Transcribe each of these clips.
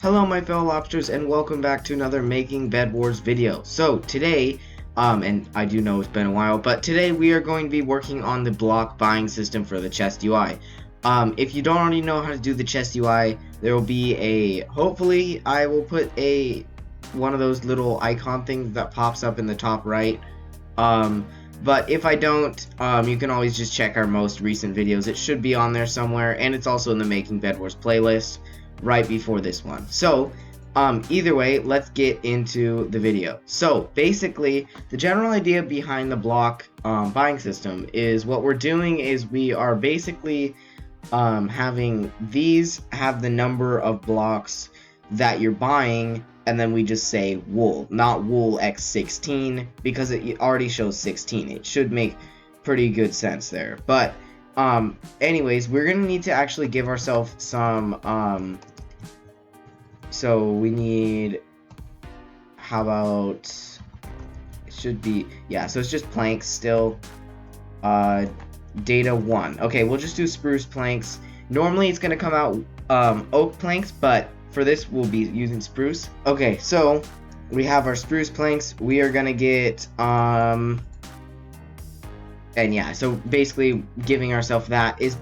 Hello my fellow lobsters and welcome back to another Making Bedwars video. So today, and I do know it's been a while, but today we are going to be working on the block buying system for the chest UI. If you don't already know how to do the chest UI, there will be hopefully I will put one of those little icon things that pops up in the top right. But if I don't, you can always just check our most recent videos. It should be on there somewhere, and it's also in the Making Bedwars playlist right before this one. So either way, let's get into the video. So basically, the general idea behind the block buying system is what we're doing is we are basically having these have the number of blocks that you're buying, and then we just say wool, not wool x 16, because it already shows 16. It should make pretty good sense there. But anyways, we're gonna need to actually give ourselves some so we need, how about, it should be, yeah, so it's just planks still. Data 1. Okay, we'll just do spruce planks. Normally it's gonna come out oak planks, but for this we'll be using spruce. Okay, so we have our spruce planks. We are gonna get and yeah, so basically giving ourselves that is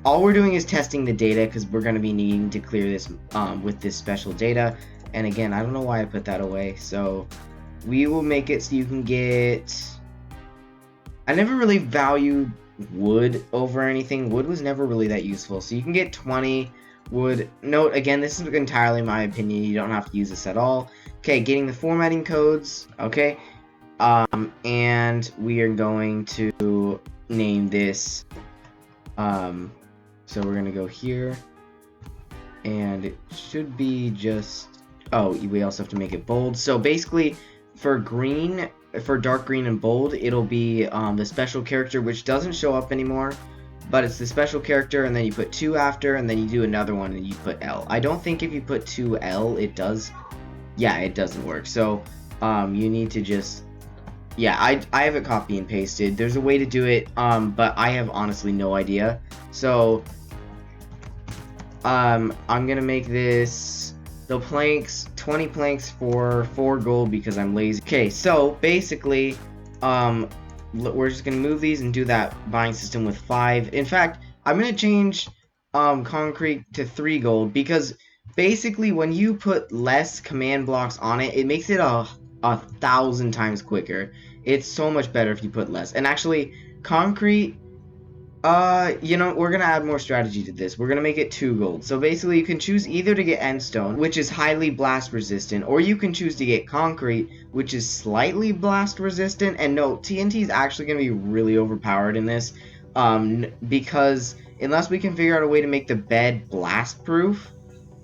all we're doing is testing the data, because we're going to be needing to clear this with this special data. And again, I don't know why I put that away, so we will make it so you can get, I never really valued wood over anything. Wood was never really that useful, so you can get 20 wood. Note again, this is entirely my opinion, you don't have to use this at all. Okay, getting the formatting codes. Okay, and we are going to name this so we're gonna go here, and it should be just, oh, we also have to make it bold. So basically, for green, for dark green and bold, it'll be the special character, which doesn't show up anymore, but it's the special character, and then you put 2 after, and then you do another one, and you put L. I don't think if you put 2L, it does, yeah, it doesn't work. So you need to just, yeah, I have it copy and pasted. There's a way to do it, but I have honestly no idea. So I'm gonna make this the planks 20 planks for 4 gold because I'm lazy. Okay, so basically we're just gonna move these and do that buying system with 5. In fact, I'm gonna change concrete to 3 gold, because basically when you put less command blocks on it, it makes it a 1,000 times quicker. It's so much better if you put less. And actually, concrete, you know, we're gonna add more strategy to this. We're gonna make it 2 gold. So basically, you can choose either to get endstone, which is highly blast resistant, or you can choose to get concrete, which is slightly blast resistant. And no, TNT is actually gonna be really overpowered in this, because unless we can figure out a way to make the bed blast proof,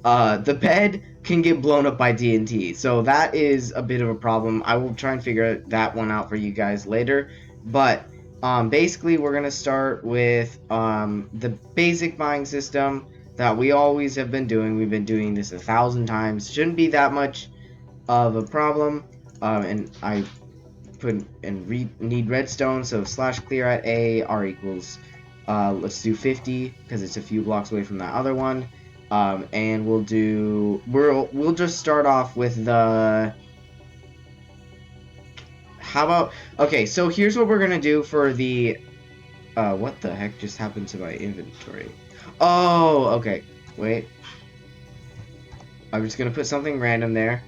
the bed can get blown up by TNT, so that is a bit of a problem. I will try and figure that one out for you guys later, but basically we're gonna start with the basic buying system that we always have been doing. We've been doing this 1,000 times. Shouldn't be that much of a problem. And I put and need redstone, so /clear at A R equals let's do 50 because it's a few blocks away from that other one. And we'll just start off with the, how about, okay, so here's what we're gonna do for the, what the heck just happened to my inventory? Oh, okay, wait, I'm just gonna put something random there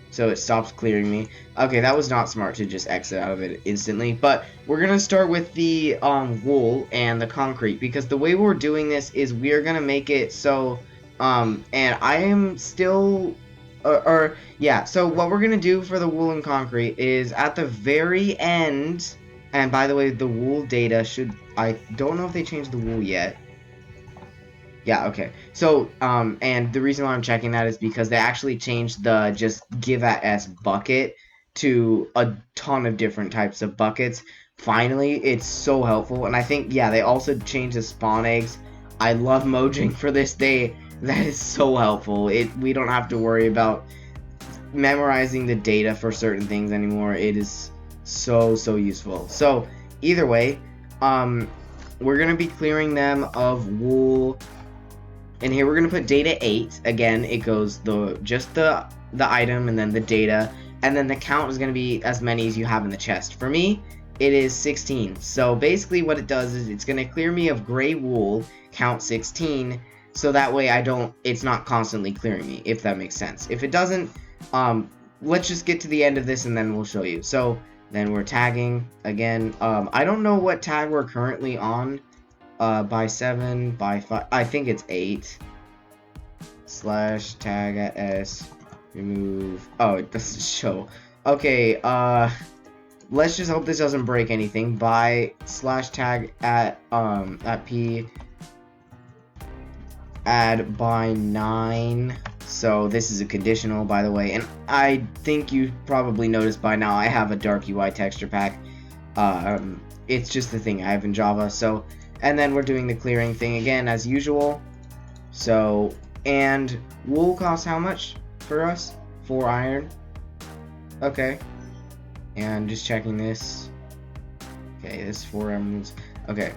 so it stops clearing me. Okay, that was not smart to just exit out of it instantly, but we're gonna start with the wool and the concrete, because the way we're doing this is we're gonna make it so and I am still, yeah, so what we're gonna do for the wool and concrete is at the very end, and by the way, the wool data should, I don't know if they changed the wool yet. Yeah, okay. So, and the reason why I'm checking that is because they actually changed the just give at S bucket to a ton of different types of buckets. Finally, it's so helpful, and I think, yeah, they also changed the spawn eggs. I love Mojang for this. That is so helpful. We don't have to worry about memorizing the data for certain things anymore. It is so useful. So either way, we're gonna be clearing them of wool And here we're gonna put data 8. Again, it goes just the item and then the data, and then the count is gonna be as many as you have in the chest. For me, it is 16. So basically what it does is it's gonna clear me of gray wool, count 16, so that way it's not constantly clearing me, if that makes sense. If it doesn't, let's just get to the end of this and then we'll show you. So then we're tagging again. I don't know what tag we're currently on. By 7, by 5, I think it's 8. Slash tag at S, remove, oh, it doesn't show. Okay, let's just hope this doesn't break anything. By slash tag at P, add by 9. So this is a conditional, by the way, and I think you probably noticed by now I have a dark UI texture pack. It's just the thing I have in Java. So, and then we're doing the clearing thing again as usual. So, and wool costs how much for us? 4 iron. Okay. And just checking this. Okay, this 4 emeralds. Okay.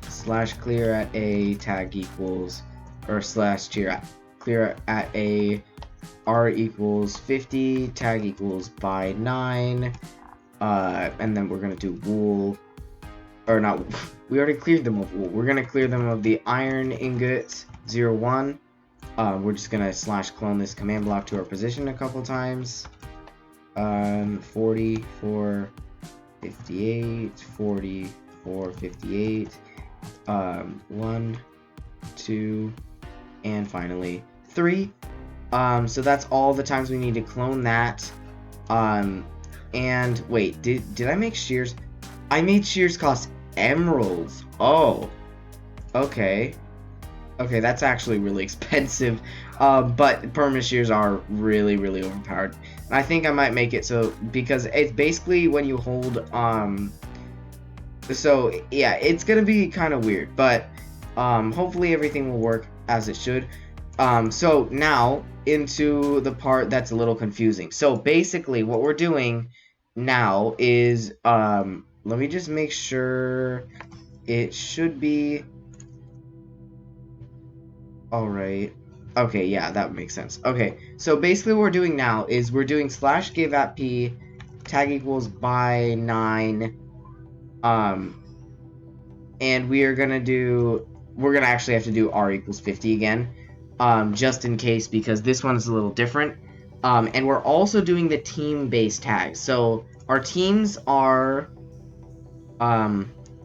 Slash clear at A tag equals, or slash clear at A R equals 50, tag equals by 9. And then we're gonna do wool. Or not, we already cleared them of wool. We're gonna clear them of the iron ingots 01. We're just gonna slash clone this command block to our position a couple times. 44, 58, 44, 58. 1, 2, and finally 3. So that's all the times we need to clone that. And wait, did I make shears? I made shears cost emeralds. Oh, okay. Okay, that's actually really expensive. But permanent shears are really, really overpowered. And I think I might make it so, because it's basically when you hold, so yeah, it's gonna be kind of weird, but hopefully everything will work as it should. So now into the part that's a little confusing. So basically what we're doing now is, let me just make sure it should be all right. Okay, yeah, that makes sense. Okay, so basically what we're doing now is we're doing slash give at P tag equals by 9, and we're gonna actually have to do R equals 50 again, just in case, because this one is a little different. And we're also doing the team-based tags. So our teams are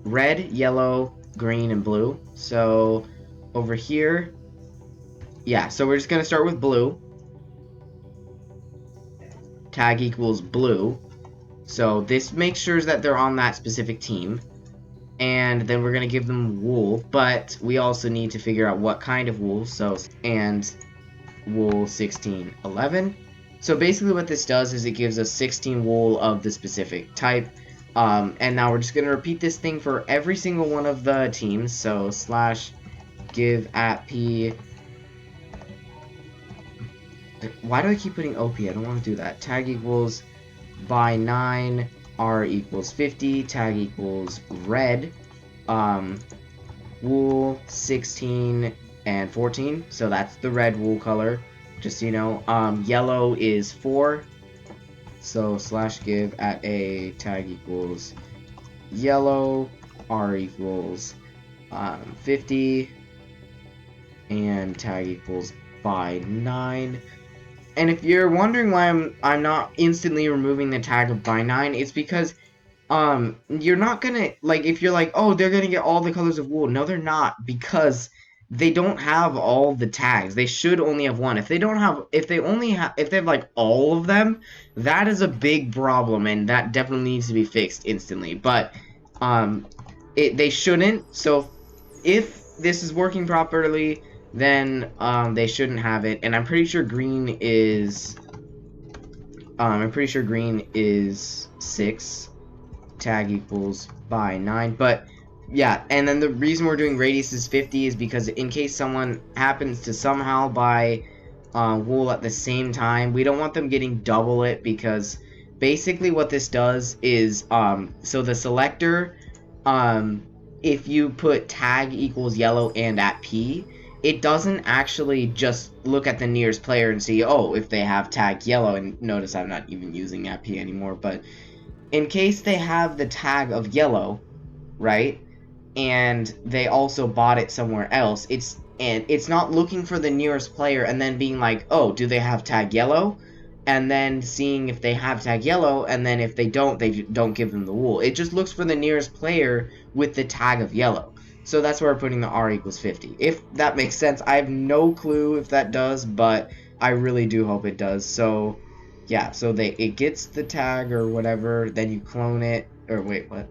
red, yellow, green, and blue. So over here, yeah, so we're just gonna start with blue. Tag equals blue. So this makes sure that they're on that specific team. And then we're gonna give them wool, but we also need to figure out what kind of wool. So, and wool 1611. So basically what this does is it gives us 16 wool of the specific type. And now we're just gonna repeat this thing for every single one of the teams. So slash give at P. Why do I keep putting OP? I don't want to do that. Tag equals by 9, R equals 50, tag equals red, wool 16 and 14, so that's the red wool color, just so you know. Yellow is 4, so slash give at A tag equals yellow, R equals 50, and tag equals by 9. And if you're wondering why I'm not instantly removing the tag of by 9, it's because you're not gonna, like, if you're like, oh, they're gonna get all the colors of wool. No, they're not, because they don't have all the tags. They should only have one. If they have like all of them, that is a big problem, and that definitely needs to be fixed instantly. But they shouldn't. So if this is working properly, then they shouldn't have it. And I'm pretty sure green is 6, tag equals by 9. But yeah, and then the reason we're doing radius is 50 is because in case someone happens to somehow buy wool at the same time, we don't want them getting double it, because basically what this does is so the selector if you put tag equals yellow and at P, it doesn't actually just look at the nearest player and see, oh, if they have tag yellow, and notice I'm not even using at P anymore, but in case they have the tag of yellow, right, and they also bought it somewhere else, it's not looking for the nearest player and then being like, oh, do they have tag yellow? And then seeing if they have tag yellow, and then if they don't give them the wool. It just looks for the nearest player with the tag of yellow. So that's where we're putting the R equals 50. If that makes sense, I have no clue if that does, but I really do hope it does. So yeah, so it gets the tag or whatever, then you clone it, or wait, what?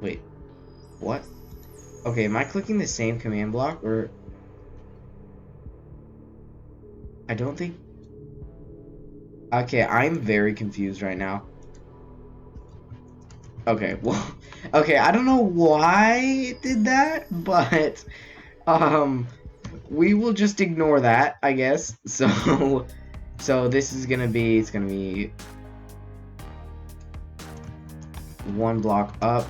Wait, what? Okay, am I clicking the same command block, or... I don't think... Okay, I'm very confused right now. Okay, well... Okay, I don't know why it did that, but... We will just ignore that, I guess. So... So this is gonna be... It's gonna be... one block up.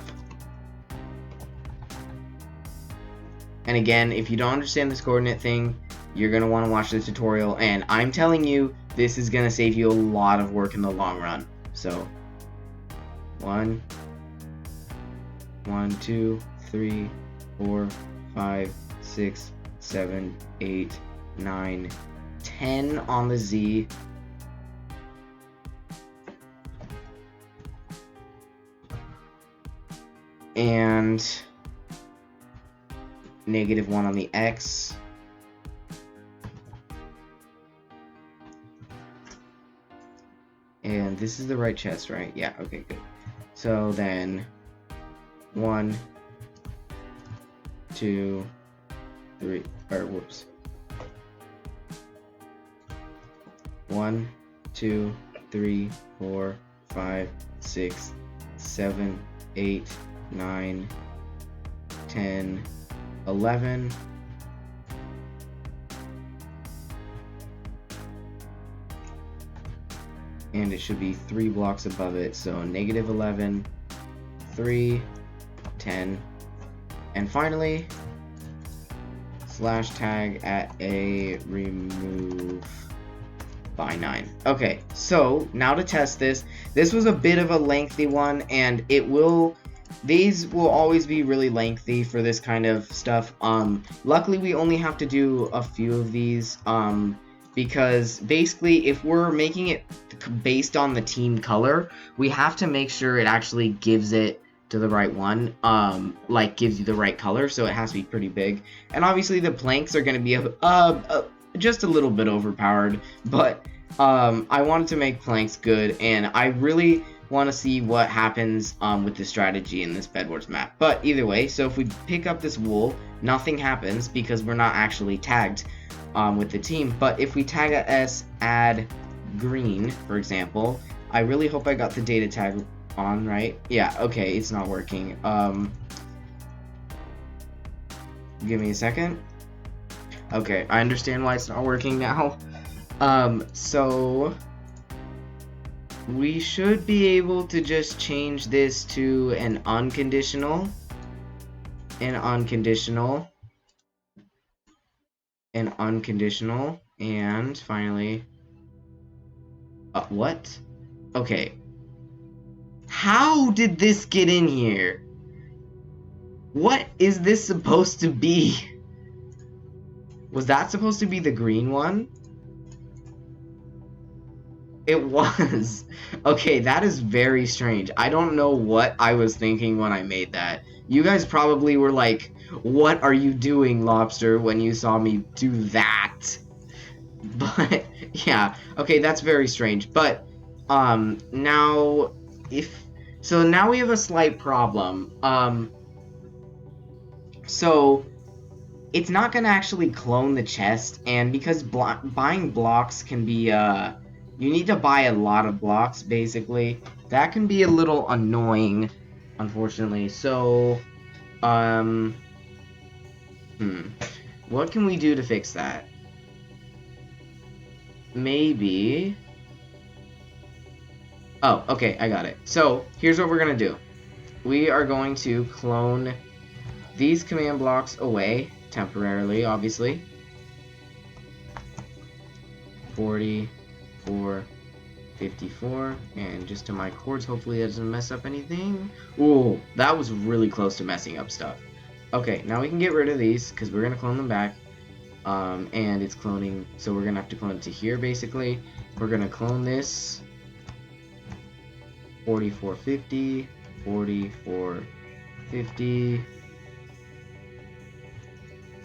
And again, if you don't understand this coordinate thing, you're going to want to watch the tutorial, and I'm telling you, this is going to save you a lot of work in the long run. So, 1, 2, 3, 4, 5, 6, 7, 8, 9, 10 on the Z. And -1 on the X. And this is the right chest, right? Yeah, okay, good. So then 1, 2, 3, or whoops. 1, 2, 3, 4, 5, 6, 7, 8, 9, 10, 11. And it should be 3 blocks above it, so -11, 3, 10, and finally /tag at a remove by 9. Okay, so now to test this. This was a bit of a lengthy one, and these will always be really lengthy for this kind of stuff. Luckily we only have to do a few of these, because basically if we're making it based on the team color, we have to make sure it actually gives it to the right one, like gives you the right color, so it has to be pretty big. And obviously the planks are going to be just a little bit overpowered, but I wanted to make planks good, and I really want to see what happens with the strategy in this Bedwars map. But either way, so if we pick up this wool, nothing happens because we're not actually tagged with the team. But if we tag a S add green, for example, I really hope I got the data tag on right. Yeah, okay, it's not working. Give me a second. Okay, I understand why it's not working now. So we should be able to just change this to an unconditional, and finally, what? Okay. How did this get in here? What is this supposed to be? Was that supposed to be the green one? It was. Okay, that is very strange. I don't know what I was thinking when I made that. You guys probably were like, what are you doing, Lobster, when you saw me do that? But, yeah. Okay, that's very strange. But, now, so now we have a slight problem. So it's not gonna actually clone the chest, and because buying blocks can be, you need to buy a lot of blocks, basically. That can be a little annoying, unfortunately. So, what can we do to fix that? Maybe... Oh, okay, I got it. So, here's what we're gonna do. we are going to clone these command blocks away temporarily, obviously. 44, 54, and just to my chords, hopefully that doesn't mess up anything. Ooh, that was really close to messing up stuff. Okay, now we can get rid of these because we're gonna clone them back. And it's cloning, so we're gonna have to clone it to here basically. We're gonna clone this 4450, 4450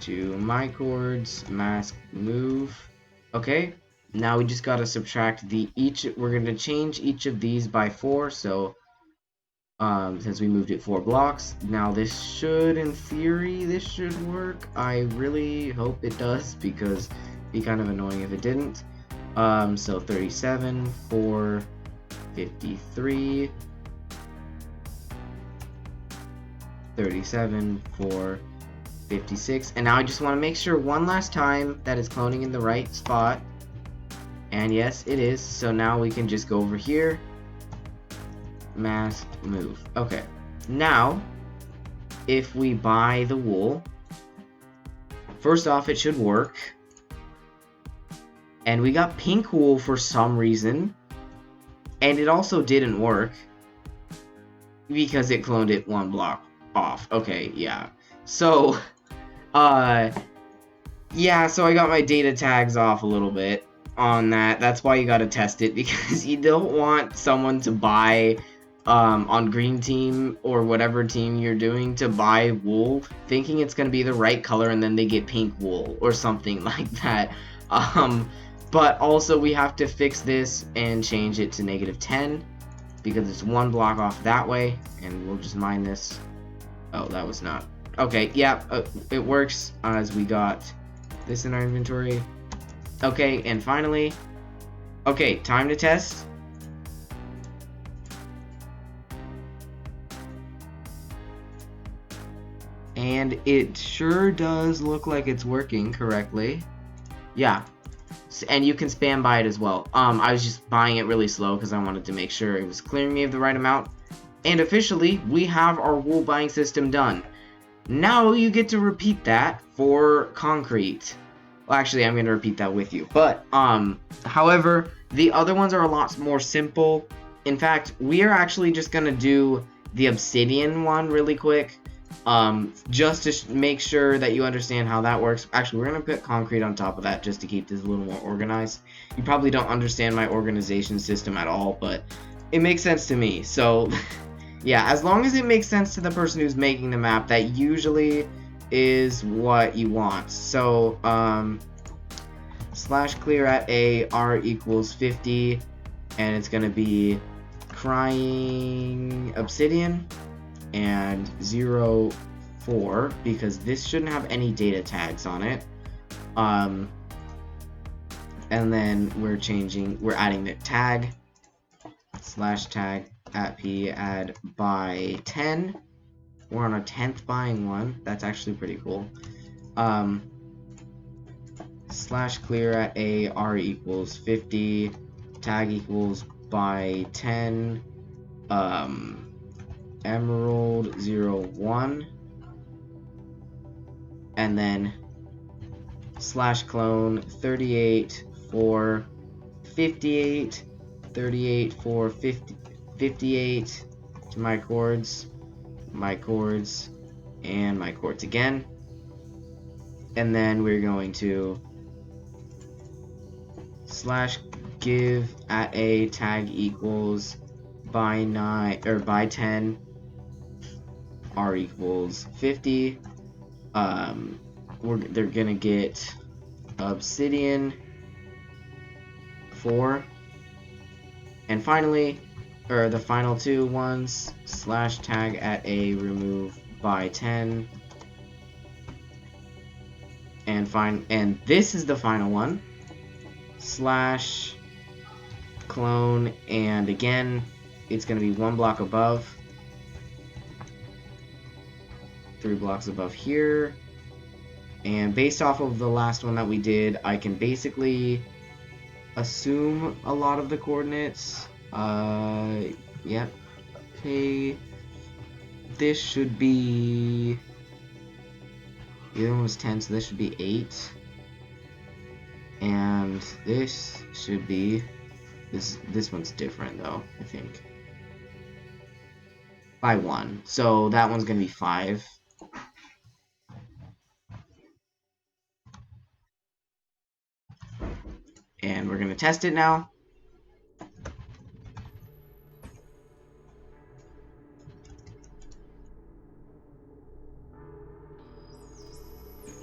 to my chords, mask, move. Okay, now we just gotta subtract we're gonna change each of these by 4, so since we moved it 4 blocks, now this should, in theory, this should work. I really hope it does, because it'd be kind of annoying if it didn't. So 37, 4, 53, 37, 4, 56, and now I just want to make sure one last time that it's cloning in the right spot, and yes, it is. So now we can just go over here, mask, move. Okay, now if we buy the wool, first off, it should work, and we got pink wool for some reason, and it also didn't work because it cloned it 1 block off. Okay, yeah, so yeah, so I got my data tags off a little bit on that. That's why you gotta test it, because you don't want someone to buy on green team or whatever team you're doing to buy wool thinking it's gonna be the right color, and then they get pink wool or something like that. But also we have to fix this and change it to -10 because it's 1 block off that way, and we'll just mine this. Oh, that was not okay. Yeah, it works as we got this in our inventory. Okay, and finally, okay, time to test. And it sure does look like it's working correctly. Yeah, and you can spam buy it as well. I was just buying it really slow because I wanted to make sure it was clearing me of the right amount. And officially, we have our wool buying system done. Now you get to repeat that for concrete. Well, actually, I'm going to repeat that with you. But, however, the other ones are a lot more simple. In fact, we are actually just going to do the obsidian one really quick. Just to make sure that you understand how that works. Actually, we're going to put concrete on top of that just to keep this a little more organized. You probably don't understand my organization system at all, but it makes sense to me. So, yeah, as long as it makes sense to the person who's making the map, that usually is what you want. So, slash clear at a r equals 50, and it's going to be crying obsidian and 0, 4, because this shouldn't have any data tags on it. And then we're adding the tag, slash tag at p add by 10. We're on our 10th buying one. That's actually pretty cool. Slash clear at a r equals 50, tag equals by 10, emerald 0, 1, and then slash clone 38 4 58, 38 4 50, 58 to my chords, and my chords again. And then we're going to slash give at a tag equals by 9 or by 10 r equals 50. They're gonna get obsidian 4, and finally, or the final two ones, slash tag at a remove by 10, and this is the final one, slash clone, and again it's gonna be 1 block above, 3 blocks above here, and based off of the last one that we did, I can basically assume a lot of the coordinates. Yep. Okay. this should be... The other one was 10, so this should be 8. And this should be... This one's different, though, I think. By 1. So that one's going to be 5. And we're going to test it now.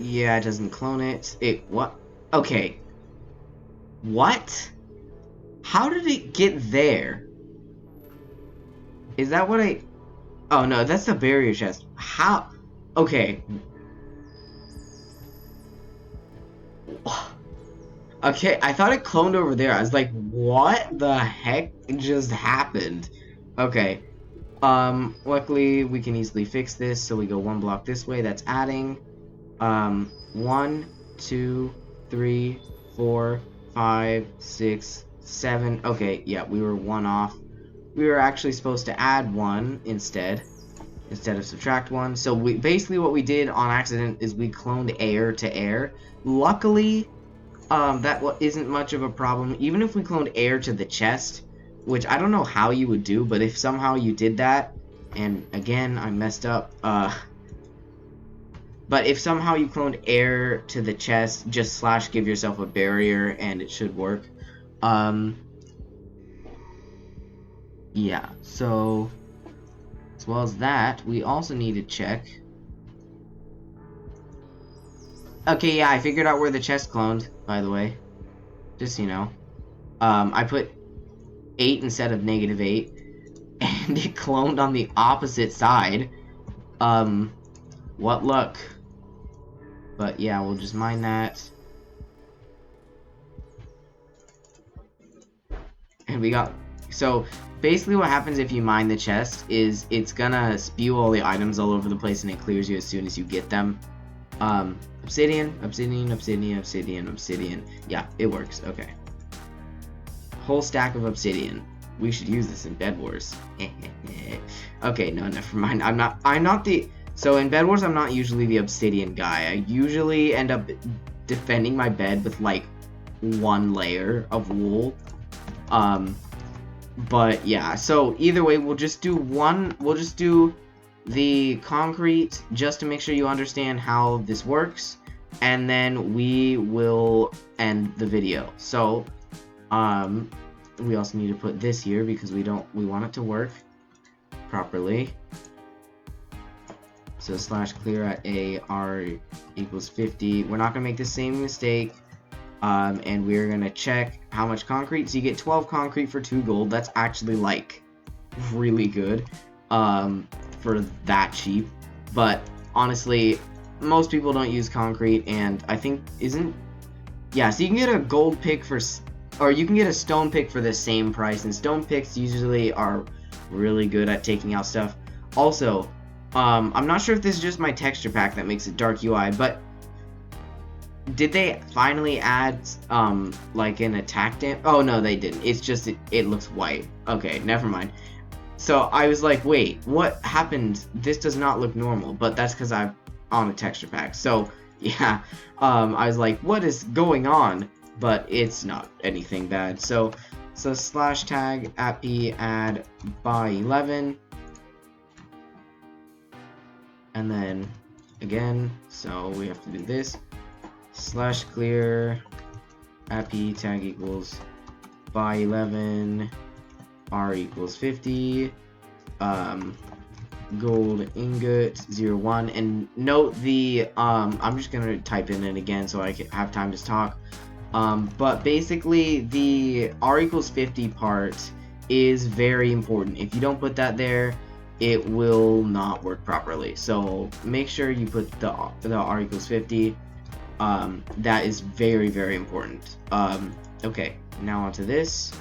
Yeah, it doesn't clone it. What? Okay. What? How did it get there? Is that what I... Oh, no, that's the barrier chest. How? Okay. Okay, I thought it cloned over there. I was like, what the heck just happened? Okay. Luckily, we can easily fix this, so we go 1 block this way. That's adding. 1, 2, 3, 4, 5, 6, 7. Okay, yeah, we were 1 off. We were actually supposed to add 1 instead of subtract 1. So we basically what we did on accident is we cloned air to air. Luckily, that isn't much of a problem. Even if we cloned air to the chest, which I don't know how you would do, but if somehow you did that, and again, I messed up, but if somehow you cloned air to the chest, just / give yourself a barrier and it should work. Yeah, so as well as that, we also need to check. Okay, yeah, I figured out where the chest cloned, by the way. Just so you know. I put 8 instead of -8, and it cloned on the opposite side. What luck. But yeah, we'll just mine that. And we got... So, basically what happens if you mine the chest is it's gonna spew all the items all over the place and it clears you as soon as you get them. Obsidian, obsidian, obsidian, obsidian, obsidian. Yeah, it works. Okay. Whole stack of obsidian. We should use this in Bedwars. Okay, no, never mind. I'm not the... So in Bedwars, I'm not usually the obsidian guy. I usually end up defending my bed with, like, 1 layer of wool. But yeah, so either way, we'll just do the concrete just to make sure you understand how this works, and then we will end the video. So, we also need to put this here because we want it to work properly. So /clear at a r equals 50. We're not gonna make the same mistake. And we're gonna check how much concrete. So you get 12 concrete for 2 gold. That's actually, like, really good for that cheap. But honestly, most people don't use concrete, and I think yeah, so you can get a gold pick or you can get a stone pick for the same price, and stone picks usually are really good at taking out stuff. Also, I'm not sure if this is just my texture pack that makes it dark UI, but did they finally add like an attack damage? Oh no, they didn't. It's just it looks white. Okay, never mind. So I was like, wait, what happened? This does not look normal, but that's because I'm on a texture pack. So yeah, I was like, what is going on? But it's not anything bad. So /tag @p add by 11, and then again, so we have to do this /clear @p tag equals by 11 r equals 50, gold ingot 01, and note the I'm just gonna type in it again so I can have time to talk. But basically the r equals 50 part is very important. If you don't put that there, it will not work properly. So make sure you put the r equals 50. That is very, very important. Okay, now onto this.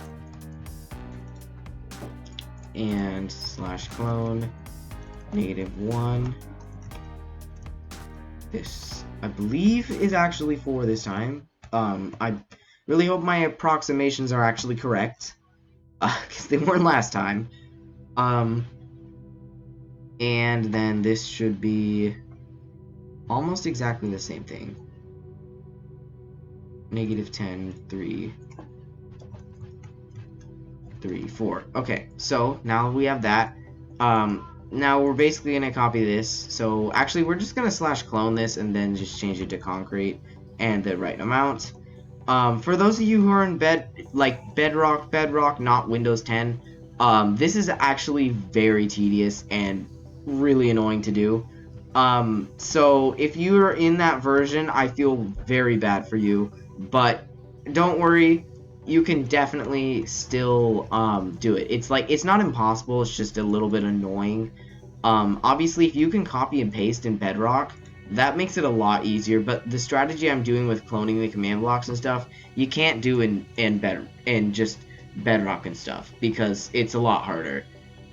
And /clone -1. This, I believe, is actually 4 this time. I really hope my approximations are actually correct, because they weren't last time. And then this should be almost exactly the same thing. -10, 3, 3, 4. Okay, so now we have that. Now we're basically gonna copy this. So actually, we're just gonna /clone this and then just change it to concrete and the right amount. For those of you who are in Bedrock, not Windows 10, this is actually very tedious and really annoying to do. So if you are in that version, I feel very bad for you, but don't worry, you can definitely still do it. It's not impossible, it's just a little bit annoying. Obviously, if you can copy and paste in Bedrock, that makes it a lot easier, but the strategy I'm doing with cloning the command blocks and stuff, you can't do in just Bedrock and stuff, because it's a lot harder.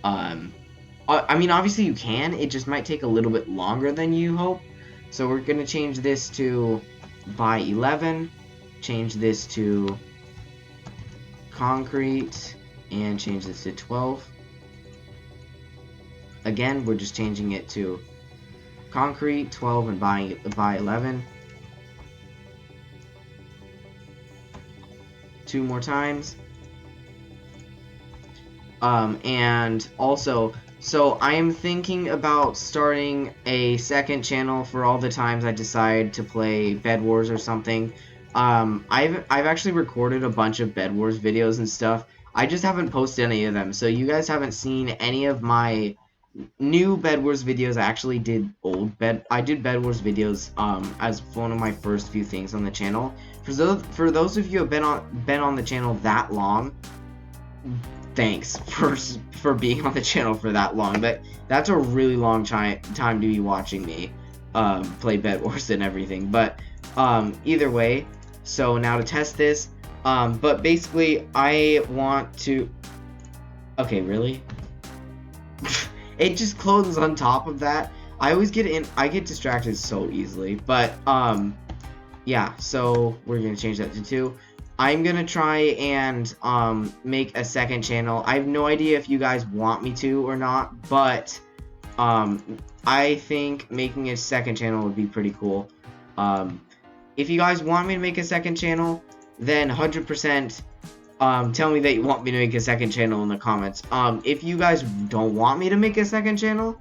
I mean, obviously you can, it just might take a little bit longer than you hope. So we're going to change this to by 11, change this to concrete, and change this to 12. Again, we're just changing it to concrete, 12, and by 11. 2 more times. And also, so I am thinking about starting a second channel for all the times I decide to play Bedwars or something. I've actually recorded a bunch of Bedwars videos and stuff. I just haven't posted any of them, so you guys haven't seen any of my new Bedwars videos. I actually did I did Bedwars videos as one of my first few things on the channel. For those of you who have been on the channel that long, thanks for being on the channel for that long. That's a really long time to be watching me play Bedwars and everything. But either way, so now to test this, but basically I want to. Okay, really? It just closes on top of that. I get distracted so easily. But yeah, so we're gonna change that to 2. I'm gonna try and make a second channel. I have no idea if you guys want me to or not, but I think making a second channel would be pretty cool. If you guys want me to make a second channel, then 100% tell me that you want me to make a second channel in the comments. If you guys don't want me to make a second channel,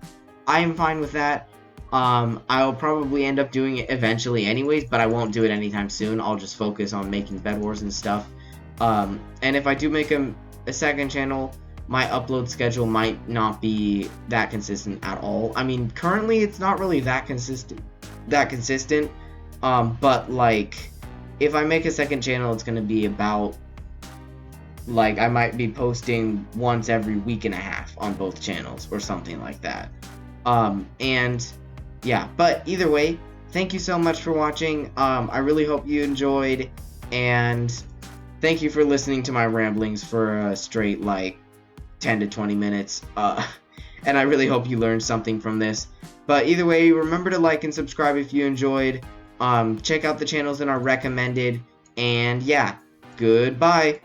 I am fine with that. I'll probably end up doing it eventually anyways, but I won't do it anytime soon. I'll just focus on making Bedwars and stuff. And if I do make a second channel, my upload schedule might not be that consistent at all. I mean, currently it's not really that consistent. But like, if I make a second channel, it's gonna be about, like, I might be posting once every week and a half on both channels or something like that. And yeah, but either way, thank you so much for watching. I really hope you enjoyed, and thank you for listening to my ramblings for a straight like 10 to 20 minutes. And I really hope you learned something from this. But either way, remember to like and subscribe if you enjoyed. Check out the channels that are recommended, and yeah, goodbye.